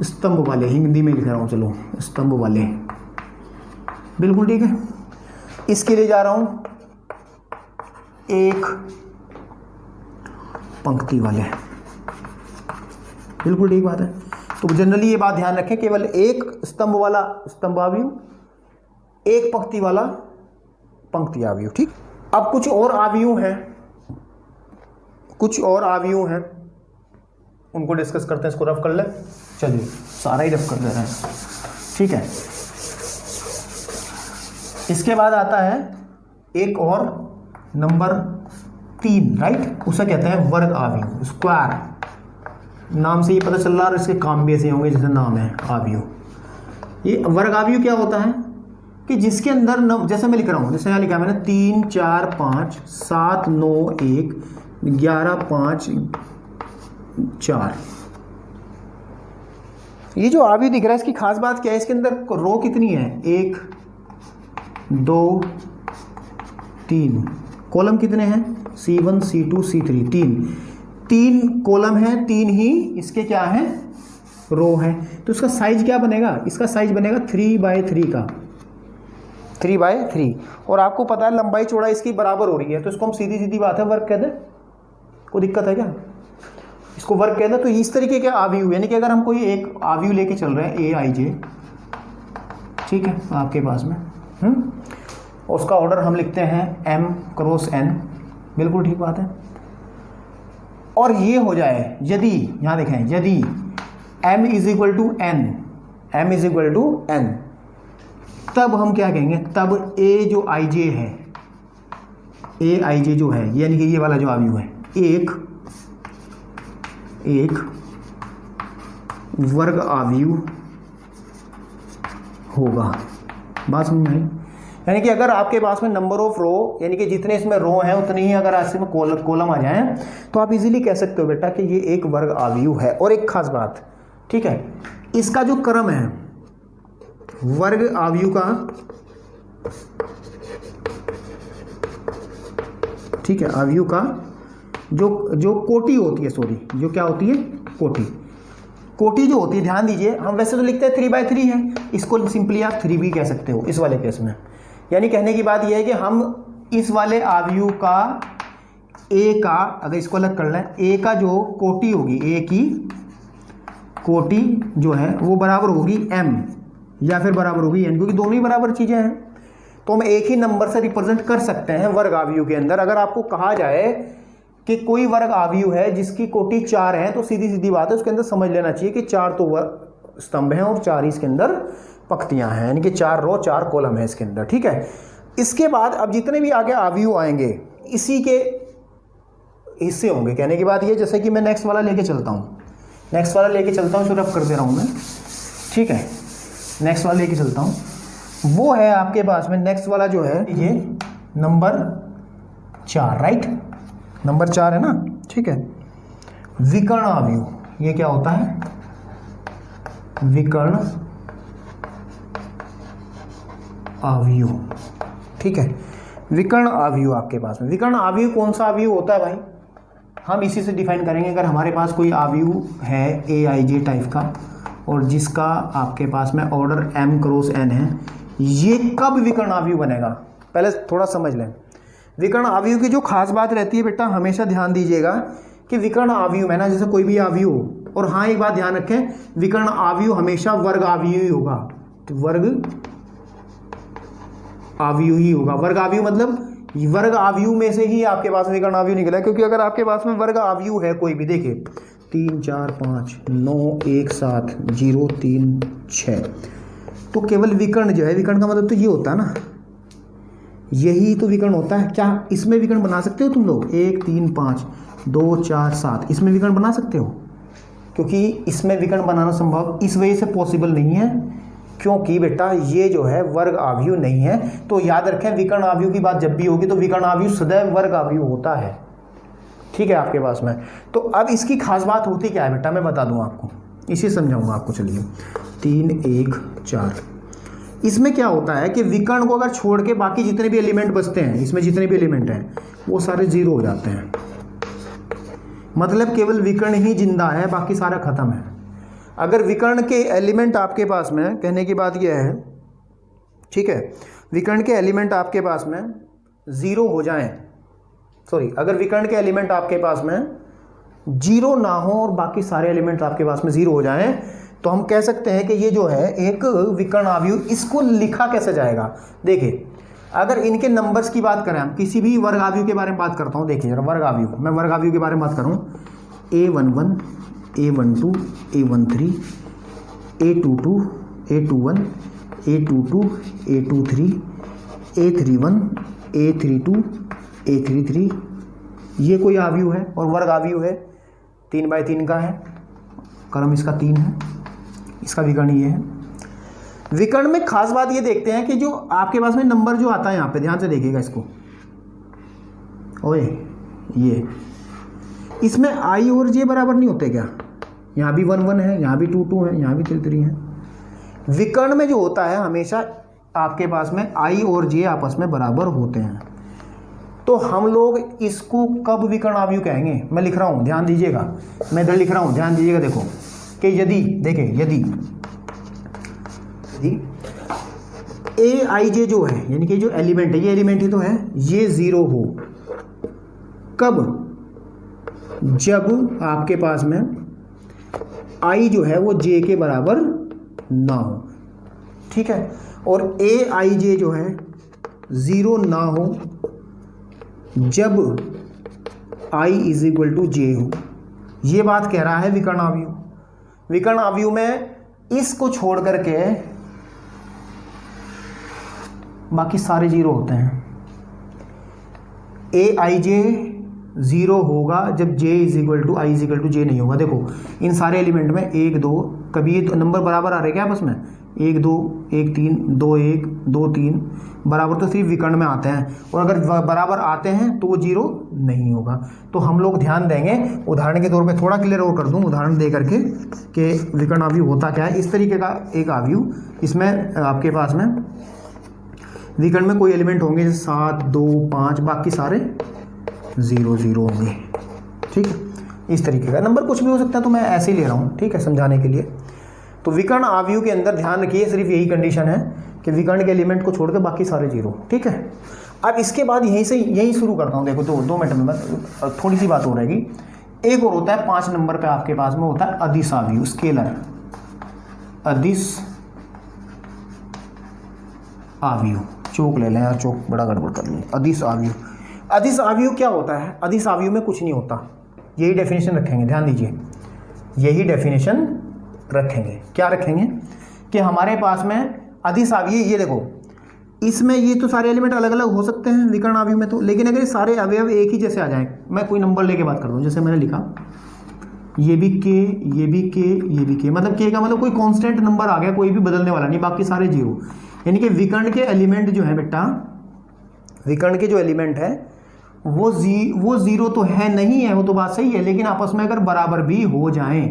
[SPEAKER 1] स्तंभ वाले, हिंदी में लिख रहा हूँ, चलो स्तंभ वाले, बिल्कुल ठीक है। इसके लिए जा रहा हूँ एक पंक्ति वाले, बिल्कुल ठीक बात है। तो जनरली ये बात ध्यान रखें, केवल एक स्तंभ वाला स्तंभावयव, एक पंक्ति वाला पंक्ति आव्यूह, ठीक। अब कुछ और आव्यूह हैं, कुछ और आव्यूह हैं, उनको डिस्कस करते हैं। इसको रफ कर ले, चलिए सारा ही रफ कर दे रहे हैं, ठीक है। इसके बाद आता है एक और नंबर 3, राइट, उसे कहते हैं वर्ग आव्यूह, स्क्वायर। नाम से ये पता चल रहा है, और इसके काम भी ऐसे होंगे जैसे नाम है आव्यूह। ये वर्ग आव्यूह क्या होता है कि जिसके अंदर जैसे मैं लिख रहा हूँ, जैसे यहाँ लिखा है मैंने 3 4 5 7 9 1 11 5 4, ये जो आव्यूह दिख रहा है इसकी खास बात क्या है, इसके अंदर रो कितनी है, 1 2 3, कॉलम कितने हैं, C1 C2 C3, 3 कॉलम है, 3 ही इसके क्या है, रो है। तो इसका साइज क्या बनेगा, इसका साइज बनेगा 3/3 का, 3/3। और आपको पता है लंबाई चौड़ाई इसकी बराबर हो रही है, तो इसको हम सीधी सीधी बात है वर्ग कह दें, कोई दिक्कत है क्या, इसको वर्ग कह दें। तो इस तरीके के आव्यूह, यानी कि अगर हम कोई एक आव्यूह लेके चल रहे हैं AIJ, ठीक है, आपके पास में उसका ऑर्डर हम लिखते हैं m × n, बिल्कुल ठीक बात है। और ये हो जाए यदि, यहाँ देखें, यदि m = n, तब हम क्या कहेंगे, तब A जो IJ है, AIJ जो है, यानी कि ये वाला जो आव्यूह है, एक वर्ग आव्यूह होगा। बात समझ में आई? यानी कि अगर आपके पास में नंबर ऑफ रो, यानी कि जितने इसमें रो हैं उतने ही अगर इसमें कॉलम आ जाएं, तो आप इजीली कह सकते हो बेटा कि ये एक वर्ग आव्यूह है। और एक खास बात, ठीक है, इसका जो क्रम है वर्ग आव्यूह का, ठीक है, आव्यूह का जो कोटि होती है, सॉरी, जो क्या होती है, कोटि जो होती है, ध्यान दीजिए, हम वैसे तो लिखते हैं 3/3 है, इसको सिंपली आप 3 भी कह सकते हो इस वाले केस में। यानी कहने की बात यह है कि हम इस वाले आव्यूह का A का, अगर इसको अलग कर लें, A का जो कोटि होगी, A की कोटि जो है वो बराबर होगी M, या फिर बराबर होगी N, क्योंकि दोनों ही बराबर चीज़ें हैं, तो हम एक ही नंबर से रिप्रेजेंट कर सकते हैं वर्ग आव्यूह के अंदर। अगर आपको कहा जाए कि कोई वर्ग आव्यूह है जिसकी कोटि 4 है, तो सीधी सीधी बात है, उसके अंदर समझ लेना चाहिए कि 4 तो स्तंभ हैं और 4 ही इसके अंदर पंक्तियां हैं, यानी कि 4 रो 4 कॉलम है इसके अंदर, ठीक है। इसके बाद अब जितने भी आगे आव्यूह आएंगे इसी के हिस्से होंगे। कहने की बात ये, जैसे कि मैं नेक्स्ट वाला लेके चलता हूँ, नेक्स्ट वाला लेके चलता हूँ, इसे रफ कर दे रहा हूँ मैं, ठीक है। नेक्स्ट वाला लेके चलता हूँ, वो है आपके पास में नेक्स्ट वाला जो है ये नंबर 4, राइट, नंबर 4 है ना, ठीक है। विकर्ण आव्यूह, ये क्या होता है, विकर्ण आव्यूह, ठीक है। विकर्ण आव्यूह आपके पास में, विकर्ण आव्यूह कौन सा आव्यूह होता है भाई, हम इसी से डिफाइन करेंगे। अगर हमारे पास कोई आव्यूह है AIJ टाइप का और जिसका आपके पास में ऑर्डर m × n है, ये कब विकर्ण आव्यूह बनेगा, पहले थोड़ा समझ लें। विकर्ण आव्यूह की जो खास बात रहती है बेटा, हमेशा ध्यान दीजिएगा कि विकर्ण आव्यूह में ना, जैसे कोई भी आव्यूह, और हाँ एक बात ध्यान रखें, विकर्ण आव्यूह हमेशा वर्ग आव्यूह ही होगा, तो वर्ग आव्यूह ही होगा। वर्ग आव्यूह मतलब वर्ग आव्यूह में से ही आपके पास विकर्ण आव्यूह निकला है, क्योंकि अगर आपके पास में वर्ग आव्यूह है कोई भी, देखिए 3 4 5 9 1 7 0 3 6, तो केवल विकर्ण जो है, विकर्ण का मतलब तो ये होता है ना, यही तो विकर्ण होता है। क्या इसमें विकर्ण बना सकते हो तुम लोग? 1 3 5 2 4 7 इसमें विकर्ण बना सकते हो? क्योंकि इसमें विकर्ण बनाना संभव इस वजह से पॉसिबल नहीं है क्योंकि बेटा ये जो है वर्ग आव्यूह नहीं है। तो याद रखें विकर्ण आव्यूह की बात जब भी होगी तो विकर्ण आव्यूह सदैव वर्ग आव्यूह होता है। ठीक है आपके पास में। तो अब इसकी खास बात होती क्या है बेटा, मैं बता दूं आपको, इसी समझाऊंगा आपको। चलिए 3 1 4 इसमें क्या होता है कि विकर्ण को अगर छोड़ के बाकी जितने भी एलिमेंट बचते हैं, इसमें जितने भी एलिमेंट हैं वो सारे जीरो हो जाते हैं। मतलब केवल विकर्ण ही जिंदा है, बाकी सारा खत्म है। अगर विकर्ण के एलिमेंट आपके पास में, कहने की बात यह है, ठीक है, विकर्ण के एलिमेंट आपके पास में जीरो हो जाएं, सॉरी, अगर विकर्ण के एलिमेंट आपके पास में जीरो ना हो और बाकी सारे एलिमेंट आपके पास में जीरो हो जाएं, तो हम कह सकते हैं कि ये जो है एक विकर्ण आव्यूह। इसको लिखा कैसे जाएगा? देखिए अगर इनके नंबर्स की बात करें, हम किसी भी वर्ग आव्यूह के बारे में बात करता हूँ। देखिए जरा वर्ग आव्यूह, मैं वर्ग आव्यूह के बारे में बात करूँ, A11 A12 A13 A22 A21 A22 A23 A31 A32 A33, ये कोई आव्यूह है और वर्ग आव्यूह है, 3/3 का है, क्रम इसका 3 है, इसका विकर्ण ये है। विकर्ण में खास बात ये देखते हैं कि जो आपके पास में नंबर जो आता है यहाँ पे, ध्यान से देखिएगा इसको, ओए ये इसमें आई और जे बराबर नहीं होते क्या? यहाँ भी 1 1 है, यहाँ भी 2 2 है, यहाँ भी 3 3 है। विकर्ण में जो होता है हमेशा आपके पास में आई और जे आपस में बराबर होते हैं। तो हम लोग इसको कब विकर्ण आव्यूह कहेंगे? मैं लिख रहा हूँ, ध्यान दीजिएगा, मैं इधर लिख रहा हूँ, ध्यान दीजिएगा। देखो कि यदि, देखिए यदि ए आई जे जो है, यानी कि जो एलिमेंट है, ये एलिमेंट ही तो है, ये जीरो हो, कब? जब आपके पास में आई जो है वो जे के बराबर ना हो। ठीक है, और ए आई जे जो है जीरो ना हो जब आई इज इक्वल टू जे हो। ये बात कह रहा है विकर्ण आव्यूह। विकर्ण आव्यूह में इसको छोड़ करके बाकी सारे जीरो होते हैं। ए आई जे जीरो होगा जब j is equal to i is equal to j नहीं होगा। देखो इन सारे एलिमेंट में 1 2, कभी ये तो नंबर बराबर आ रहे क्या आपस में, 1 2 1 3 2 1 2 3 बराबर तो सिर्फ विकर्ण में आते हैं, और अगर बराबर आते हैं तो वो जीरो नहीं होगा। तो हम लोग ध्यान देंगे, उदाहरण के तौर पे थोड़ा क्लियर और कर दूं उदाहरण दे करके कि विकर्ण आव्यूह होता क्या है। इस तरीके का एक आव्यूह, इसमें आपके पास में विकर्ण में कोई एलिमेंट होंगे जैसे 7 2 5, बाकी सारे 0 0 होंगे। ठीक है, इस तरीके का नंबर कुछ भी हो सकता है, तो मैं ऐसे ही ले रहा हूँ, ठीक है, समझाने के लिए। तो विकर्ण आव्यूह के अंदर ध्यान रखिए सिर्फ यही कंडीशन है कि विकर्ण के एलिमेंट को छोड़कर बाकी सारे जीरो। ठीक है, अब इसके बाद यहीं शुरू करता हूँ। देखो 2 मिनट में थोड़ी सी बात हो रहेगी। एक और होता है 5 नंबर पे आपके पास में होता है अदिश आव्यूह, स्केलर अदिश आव्यूह। चौक ले लें यार, चौक बड़ा गड़बड़ कर लें। अदिश आव्यूह, अदिश आव्यूह क्या होता है? अदिश आव्यूह में कुछ नहीं होता, यही डेफिनेशन रखेंगे, ध्यान दीजिए, यही डेफिनेशन रखेंगे। क्या रखेंगे कि हमारे पास में अदिश आव्यूह, ये देखो इसमें ये तो सारे एलिमेंट अलग अलग हो सकते हैं विकर्ण आव्यूह में तो, लेकिन अगर ये सारे अवयव एक ही जैसे आ जाएं, मैं कोई नंबर लेके बात कर दूं, जैसे मैंने लिखा ये भी के, ये भी के, ये भी के, मतलब के का मतलब कोई कांस्टेंट नंबर आ गया, कोई भी बदलने वाला नहीं, बाकी सारे जीरो। यानी कि विकर्ण के एलिमेंट जो है बेटा, विकर्ण के जो एलिमेंट है वो जीरो तो है नहीं है, वो तो बात सही है, लेकिन आपस में अगर बराबर भी हो जाएं,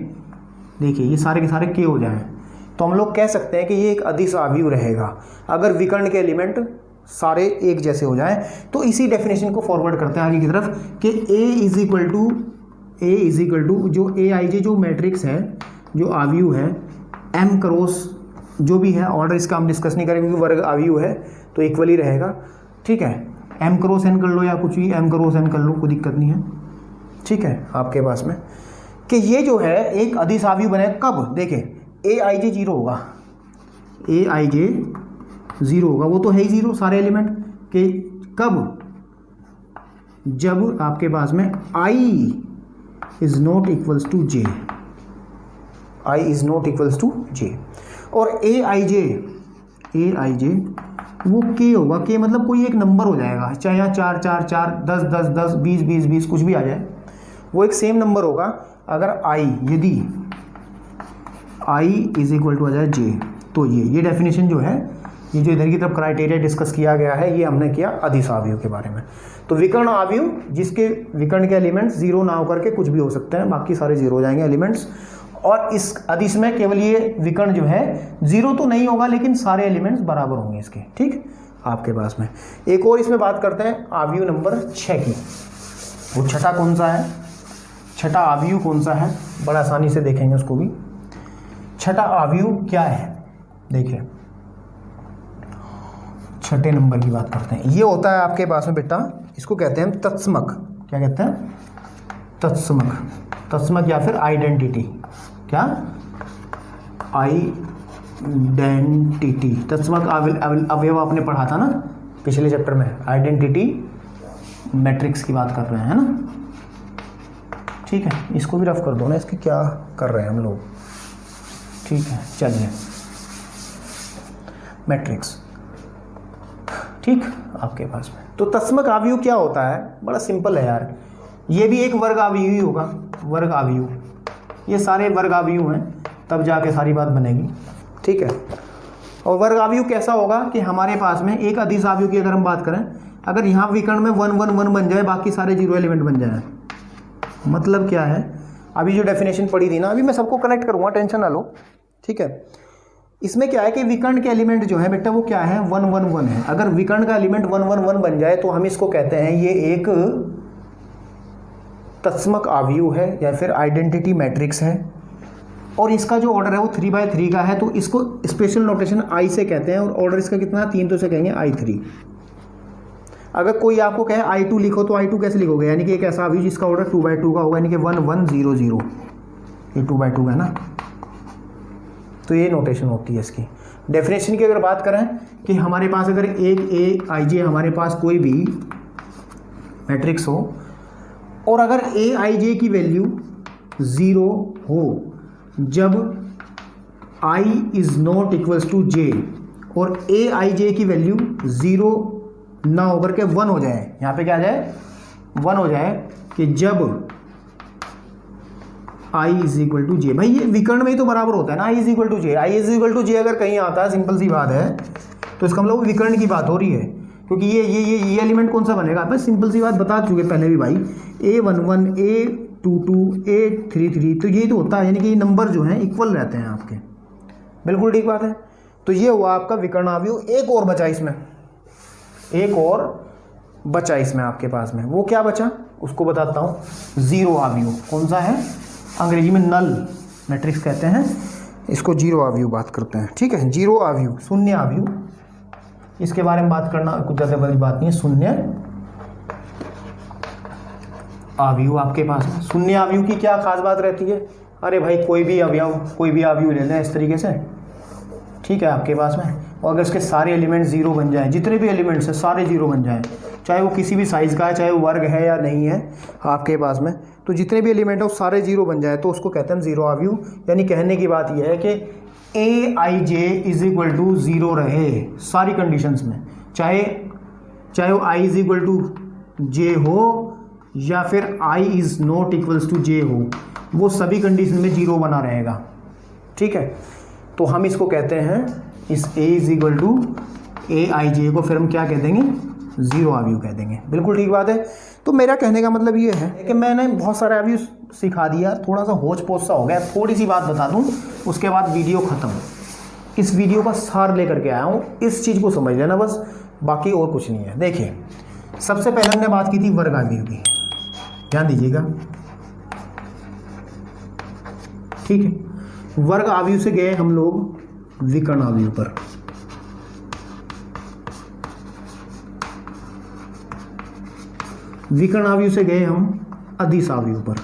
[SPEAKER 1] देखिए ये सारे के सारे के हो जाएं, तो हम लोग कह सकते हैं कि ये एक अदिश आव्यूह रहेगा अगर विकर्ण के एलिमेंट सारे एक जैसे हो जाएं। तो इसी डेफिनेशन को फॉरवर्ड करते हैं आगे की तरफ कि ए इज इक्वल टू जो ए आई जे जो मैट्रिक्स है, जो आव्यूह है, एम क्रॉस जो भी है, ऑर्डर इसका हम डिस्कस नहीं करेंगे क्योंकि वर्ग आव्यूह है तो इक्वली रहेगा। ठीक है, एम क्रॉस एन कर लो या कुछ भी एम क्रॉस एन कर लो, कोई दिक्कत नहीं है। ठीक है, आपके पास में कि ये जो है एक अदिश आव्यूह बने कब? देखिए ए आई जे जीरो होगा, ए आई जे जीरो होगा, वो तो है ही जीरो सारे एलिमेंट के, कब? जब आपके पास में i is not equals to j, i is not equals to j, और ए आई जे वो के होगा। के मतलब कोई एक नंबर हो जाएगा, चाहे यहाँ 4 4 4 10 10 10 20 20 20 कुछ भी आ जाए, वो एक सेम नंबर होगा। अगर आई, यदि आई इज इक्वल टू आ जाए जे, तो ये डेफिनेशन जो है, ये जो इधर की तरफ क्राइटेरिया डिस्कस किया गया है, ये हमने किया अदिश आव्यूह के बारे में। तो विकर्ण आव्यूह जिसके विकर्ण के एलिमेंट्स जीरो ना होकर के कुछ भी हो सकते हैं, बाकी सारे जीरो हो जाएंगे एलिमेंट्स। और इस अदिश में केवल ये विकर्ण जो है जीरो तो नहीं होगा, लेकिन सारे एलिमेंट्स बराबर होंगे इसके, ठीक आपके पास में। एक और इसमें बात करते हैं आव्यूह नंबर 6 की। वो छठा कौन सा है, छठा आव्यूह कौन सा है, बड़ा आसानी से देखेंगे उसको भी। छठा आव्यूह क्या है, देखिए छठे नंबर की बात करते हैं। ये होता है आपके पास में बेटा, इसको कहते हैं तत्समक। क्या कहते हैं, तत्समक। तत्समक या फिर आइडेंटिटी। क्या, आइडेंटिटी। तत्समक अवयव आपने पढ़ा था ना पिछले चैप्टर में, आइडेंटिटी मैट्रिक्स की बात कर रहे हैं, है ना, ठीक है। इसको भी रफ कर दो ना, इसकी क्या कर रहे हैं हम लोग, ठीक है। चलिए, मैट्रिक्स, ठीक आपके पास में। तो तत्समक आव्यूह क्या होता है, बड़ा सिंपल है यार, ये भी एक वर्ग आव्यूह ही होगा, वर्ग आव्यूह। ये सारे वर्ग आव्यूह हैं, तब जाके सारी बात बनेगी, ठीक है। और वर्ग आव्यूह कैसा होगा कि हमारे पास में एक अदिश आव्यूह की अगर हम बात करें, अगर यहाँ विकर्ण में 1 1 1 बन जाए, बाकी सारे जीरो एलिमेंट बन जाए, मतलब क्या है, अभी जो डेफिनेशन पढ़ी थी ना, अभी मैं सबको कनेक्ट करूँगा, टेंशन ना लो, ठीक है। इसमें क्या है कि विकर्ण के एलिमेंट जो है बेटा वो क्या है, 1 1 1 है। अगर विकर्ण का एलिमेंट 1 1 1 बन जाए तो हम इसको कहते हैं ये एक तत्समक आव्यूह है या फिर आइडेंटिटी मैट्रिक्स है। और इसका जो ऑर्डर है वो 3/3 का है, तो इसको स्पेशल नोटेशन आई से कहते हैं। और ऑर्डर इसका कितना, 3, तो इसे कहेंगे I3। अगर कोई आपको कहे I2 लिखो तो I2 कैसे लिखोगे, यानी कि एक ऐसा आव्यूह जिसका ऑर्डर 2/2 का होगा, यानी कि 1 1 0 0, ये 2/2 है ना, तो ये नोटेशन होती है इसकी। डेफिनेशन की अगर बात करें कि हमारे पास अगर एक Aij हमारे पास कोई भी मैट्रिक्स हो, और अगर Aij की वैल्यू 0 हो जब I is not equals to j, और Aij की वैल्यू 0 ना होकर के 1 हो जाए, यहाँ पे क्या आ जाए, 1 हो जाए, कि जब I इज इक्वल टू जे। भाई ये विकर्ण में ही तो बराबर होता है ना, I is equal to j. I is equal to j अगर कहीं आता है, सिंपल सी बात है, तो इसका मतलब विकर्ण की बात हो रही है, क्योंकि ये एलिमेंट कौन सा बनेगा, आप सिंपल सी बात बता चुके पहले भी भाई, A11 A22 A33, तो ये तो होता है, यानी कि ये नंबर जो हैं इक्वल रहते हैं आपके, बिल्कुल ठीक बात है। तो ये हुआ आपका विकर्ण आव्यूह। एक और बचा इसमें, एक और बचा इसमें आपके पास में, वो क्या बचा उसको बताता हूँ। जीरो आव्यूह कौन सा है, अंग्रेजी में नल मैट्रिक्स कहते हैं इसको, जीरो आव्यूह बात करते हैं, ठीक है। जीरो आव्यूह, शून्य आव्यूह, इसके बारे में बात करना कुछ ज़्यादा बड़ी बात नहीं है। शून्य आव्यूह आपके पास है। शून्य आव्यूह की क्या खास बात रहती है, अरे भाई कोई भी आव्यूह ले लें इस तरीके से, ठीक है आपके पास में, और अगर इसके सारे एलिमेंट जीरो बन जाएं, जितने भी एलिमेंट्स हैं सारे जीरो बन जाएं, चाहे वो किसी भी साइज़ का है, चाहे वो वर्ग है या नहीं है आपके पास में, तो जितने भी एलिमेंट है वो सारे जीरो बन जाए, तो उसको कहते हैं जीरो आव्यूह। यानी कहने की बात यह है कि Aij इज इक्वल टू 0 रहे सारी कंडीशंस में, चाहे वो I is equal to j हो या फिर I is not equals to j हो, वो सभी कंडीशन में जीरो बना रहेगा, ठीक है। तो हम इसको कहते हैं, इस A is equal to Aij को फिर हम क्या कह देंगे, जीरो आव्यूह कह देंगे, बिल्कुल ठीक बात है। तो मेरा कहने का मतलब ये है कि मैंने बहुत सारे आव्यूह सिखा दिया, थोड़ा सा होच पोच सा हो गया, थोड़ी सी बात बता दूं, उसके बाद वीडियो ख़त्म। इस वीडियो का सार लेकर के आया हूँ, इस चीज़ को समझ लेना बस, बाकी और कुछ नहीं है। देखिए, सबसे पहले हमने बात की थी वर्ग आव्यूह की, ध्यान दीजिएगा, ठीक है। वर्ग आव्यूह से गए हम लोग विकर्ण आव्यूह पर। विकर्ण आव्यूह से गए हम अदिश आव्यूह पर,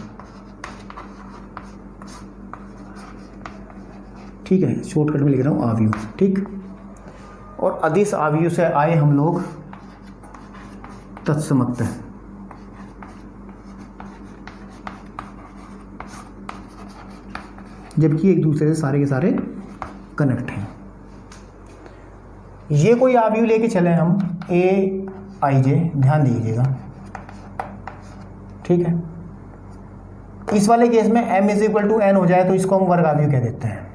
[SPEAKER 1] ठीक है, शॉर्टकट में लिख रहा हूँ आव्यूह, ठीक। और अदिश आव्यूह से आए हम लोग तत्समक, जबकि एक दूसरे से सारे के सारे कनेक्ट हैं। ये कोई आव्यूह लेके चले हम ए आई जे, ध्यान दीजिएगा, ठीक है। इस वाले केस में m is equal to n हो जाए तो इसको हम वर्ग आव्यूह कह देते हैं,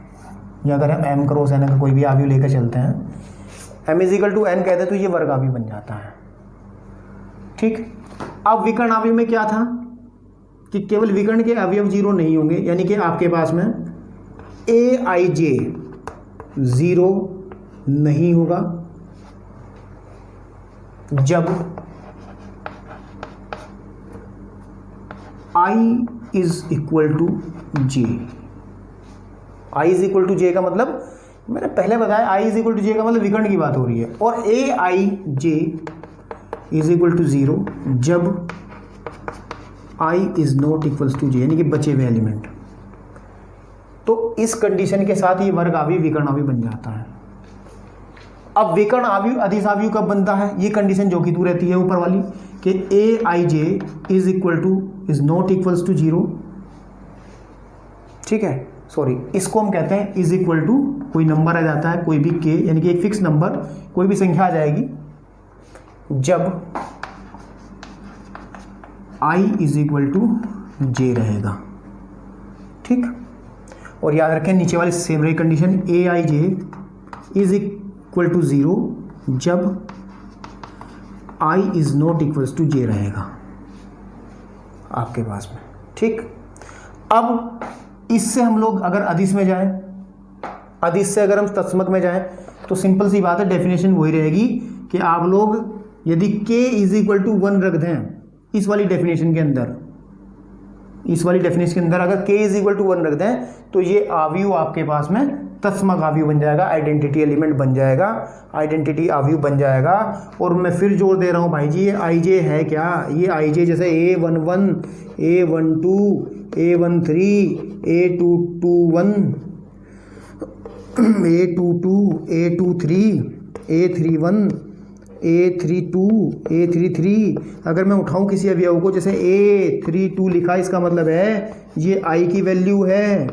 [SPEAKER 1] या अगर हम m क्रॉस n का कोई भी आव्यूह लेकर चलते हैं, m is equal to n कहते तो ये वर्ग आव्यूह बन जाता है, ठीक। अब विकर्ण आव्यूह में क्या था कि केवल विकर्ण के अवयव जीरो नहीं होंगे, यानी कि आपके पास में ए आई जे जीरो नहीं होगा जब i is equal to j. I is equal to j का मतलब मैंने पहले बताया, i is equal to j का मतलब विकर्ण की बात हो रही है, और a i j is equal to zero जब i is not equals to j, यानी कि बचे हुए एलिमेंट। तो इस कंडीशन के साथ ये वर्ग आव्यूह विकर्ण आव्यूह बन जाता है। अब विकर्ण आव्यूह अदिश आव्यूह कब बनता है, ये कंडीशन जो कि तू रहती है ऊपर वाली कि a i j is equal to is not equals to zero, ठीक है। सॉरी, इसको हम कहते हैं इज इक्वल टू कोई नंबर आ जाता है, कोई भी के, यानी कि एक फिक्स नंबर, कोई भी संख्या आ जाएगी जब i is equal to j रहेगा, ठीक। और याद रखें नीचे वाली सेम रही condition, a i j is equal to zero जब i is not equals to j रहेगा आपके पास में, ठीक। अब इससे हम लोग अगर अदिश में जाएं, अदिश से अगर हम तत्समक में जाएं तो सिंपल सी बात है, डेफिनेशन वही रहेगी कि आप लोग यदि k इज इक्वल टू 1 रख दें इस वाली डेफिनेशन के अंदर, इस वाली डेफिनेशन के अंदर अगर k इज इक्वल टू 1 रख दें तो ये आव्यूह आपके पास में तत्समक आव्यूह बन जाएगा, आइडेंटिटी एलिमेंट बन जाएगा, आइडेंटिटी आव्यूह बन जाएगा। और मैं फिर जोर दे रहा हूँ भाई जी, ये आई जे है क्या, ये आई जे जैसे A11, A12, A13, A221, A22, A23, A31, A32, A33, अगर मैं उठाऊं किसी अवयव को जैसे A32 लिखा, इसका मतलब है ये I की वैल्यू है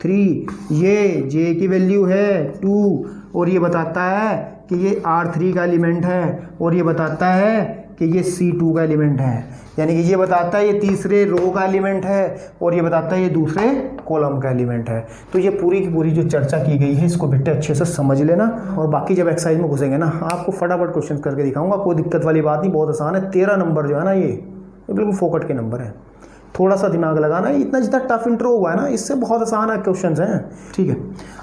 [SPEAKER 1] 3, ये J की वैल्यू है 2, और ये बताता है कि ये R3 का एलिमेंट है, और ये बताता है कि ये C2 का एलिमेंट है, यानी कि ये बताता है ये तीसरे रो का एलिमेंट है, और ये बताता है ये दूसरे कॉलम का एलिमेंट है। तो ये पूरी की पूरी जो चर्चा की गई है इसको बेटे अच्छे से समझ लेना, और बाकी जब एक्सरसाइज में घुसेंगे ना आपको फटाफट क्वेश्चन करके दिखाऊंगा, कोई दिक्कत वाली बात नहीं, बहुत आसान है। 13 नंबर जो है ना ये बिल्कुल फोकट के नंबर है, थोड़ा सा दिमाग लगाना, इतना जितना टफ इंट्रो हुआ है ना इससे बहुत आसान है क्वेश्चन हैं, ठीक है।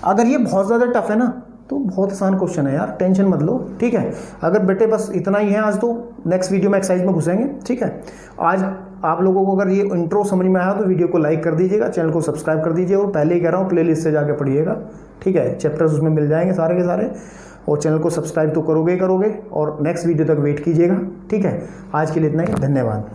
[SPEAKER 1] अगर ये बहुत ज़्यादा टफ है ना तो बहुत आसान क्वेश्चन है यार, टेंशन मत लो, ठीक है। अगर बेटे बस इतना ही है आज, तो नेक्स्ट वीडियो में एक्सरसाइज में घुसेंगे, ठीक है। आज आप लोगों को अगर ये इंट्रो समझ में आया तो वीडियो को लाइक कर दीजिएगा, चैनल को सब्सक्राइब कर दीजिए, और पहले ही कह रहा हूँ प्लेलिस्ट से जाके पढ़िएगा, ठीक है। चैप्टर्स उसमें मिल जाएंगे सारे के सारे, और चैनल को सब्सक्राइब तो करोगे ही करोगे, और नेक्स्ट वीडियो तक वेट कीजिएगा, ठीक है। आज के लिए इतना ही, धन्यवाद।